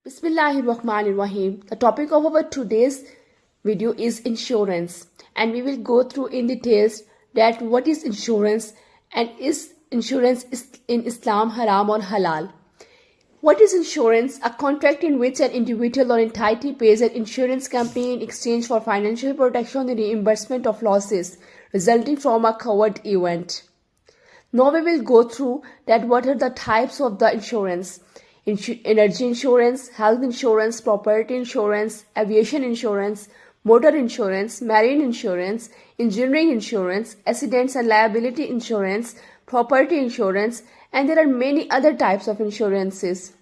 Bismillahirrahmanirrahim. The topic of our today's video is insurance, and we will go through in details that what is insurance and is insurance in Islam haram or halal. What is insurance? A contract in which an individual or entity pays an insurance company in exchange for financial protection and reimbursement of losses resulting from a covered event. Now we will go through that what are the types of the insurance. Energy insurance, health insurance, property insurance, aviation insurance, motor insurance, marine insurance, engineering insurance, accidents and liability insurance, property insurance, and there are many other types of insurances.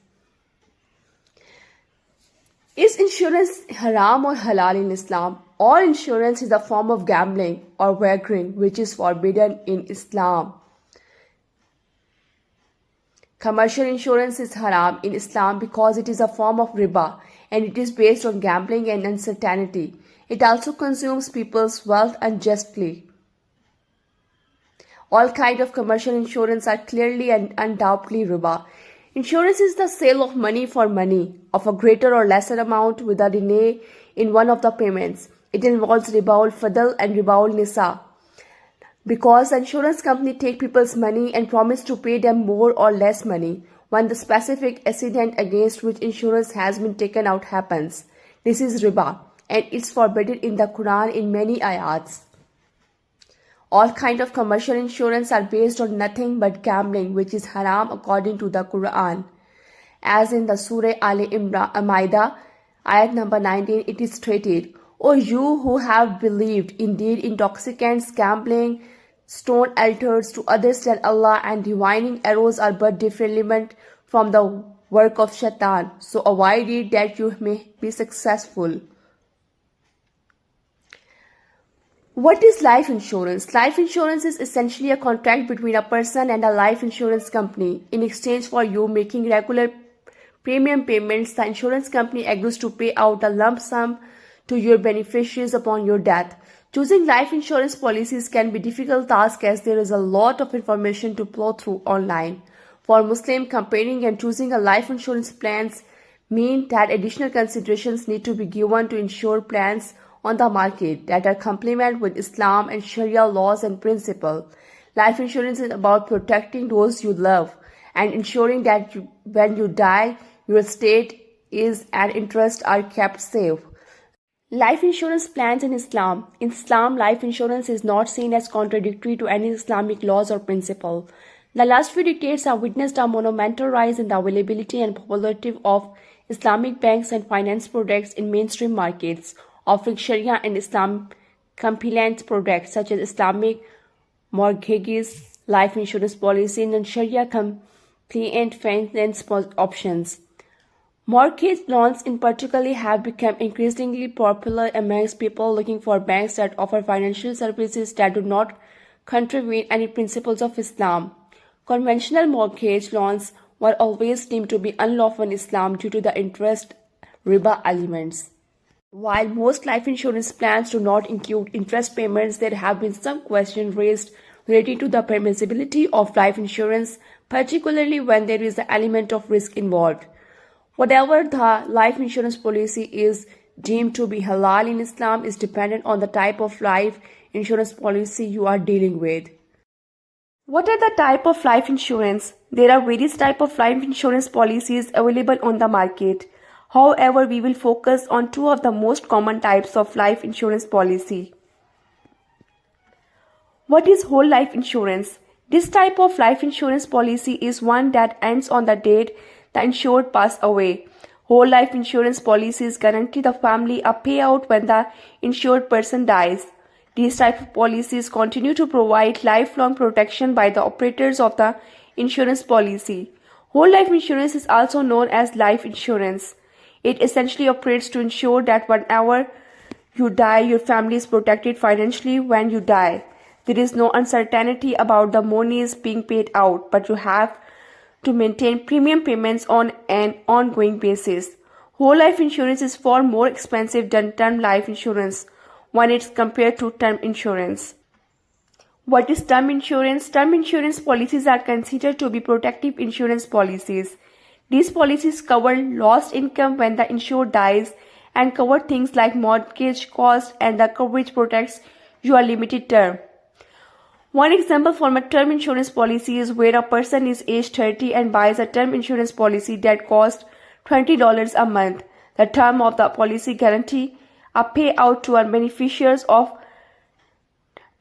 Is insurance haram or halal in Islam? All insurance is a form of gambling or wagering which is forbidden in Islam. Commercial insurance is haram in Islam because it is a form of riba and it is based on gambling and uncertainty. It also consumes people's wealth unjustly. All kinds of commercial insurance are clearly and undoubtedly riba. Insurance is the sale of money for money of a greater or lesser amount with a delay in one of the payments. It involves riba al-fadl and riba al-nisa. Because the insurance company take people's money and promise to pay them more or less money when the specific accident against which insurance has been taken out happens. This is riba and it's forbidden in the Quran in many ayats. All kinds of commercial insurance are based on nothing but gambling, which is haram according to the Quran. As in the Surah Al-Ma'idah, ayat number 19, it is stated, "O you who have believed, indeed intoxicants, gambling, stone altars to others than Allah, and divining arrows are but defilement from the work of Shaitan. So avoid it that you may be successful." What is life insurance? Life insurance is essentially a contract between a person and a life insurance company. In exchange for you making regular premium payments, the insurance company agrees to pay out a lump sum to your beneficiaries upon your death. Choosing life insurance policies can be a difficult task as there is a lot of information to plow through online. For Muslims, comparing and choosing a life insurance plans mean that additional considerations need to be given to ensure plans on the market that are complement with Islam and Sharia laws and principles. Life insurance is about protecting those you love and ensuring that when you die, your estate and interests are kept safe. Life insurance plans in Islam. In Islam, life insurance is not seen as contradictory to any Islamic laws or principle. The last few decades have witnessed a monumental rise in the availability and popularity of Islamic banks and finance products in mainstream markets, offering Sharia and Islam compliant products such as Islamic mortgages, life insurance policies, and Sharia compliant finance options. Mortgage loans in particular have become increasingly popular amongst people looking for banks that offer financial services that do not contravene any principles of Islam. Conventional mortgage loans were always deemed to be unlawful in Islam due to the interest riba elements. While most life insurance plans do not include interest payments, there have been some questions raised related to the permissibility of life insurance, particularly when there is an element of risk involved. Whatever the life insurance policy is deemed to be halal in Islam is dependent on the type of life insurance policy you are dealing with. What are the type of life insurance? There are various types of life insurance policies available on the market. However, we will focus on two of the most common types of life insurance policy. What is whole life insurance? This type of life insurance policy is one that ends on the date the insured passed away. Whole life insurance policies guarantee the family a payout when the insured person dies. These types of policies continue to provide lifelong protection by the operators of the insurance policy. Whole life insurance is also known as life insurance. It essentially operates to ensure that whenever you die, your family is protected financially when you die. There is no uncertainty about the monies being paid out, but you have to maintain premium payments on an ongoing basis. Whole life insurance is far more expensive than term life insurance when it's compared to term insurance. What is term insurance? Term insurance policies are considered to be protective insurance policies. These policies cover lost income when the insured dies and cover things like mortgage cost, and the coverage protects your limited term. One example from a term insurance policy is where a person is age 30 and buys a term insurance policy that costs $20 a month. The term of the policy guarantees a payout to our beneficiaries of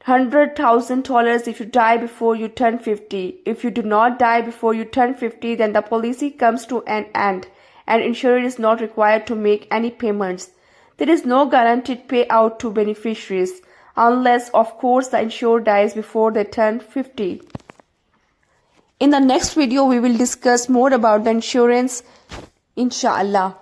$100,000 if you die before you turn 50. If you do not die before you turn 50, then the policy comes to an end and insurer is not required to make any payments. There is no guaranteed payout to beneficiaries unless, of course, the insured dies before they turn 50. In the next video, we will discuss more about the insurance, inshallah.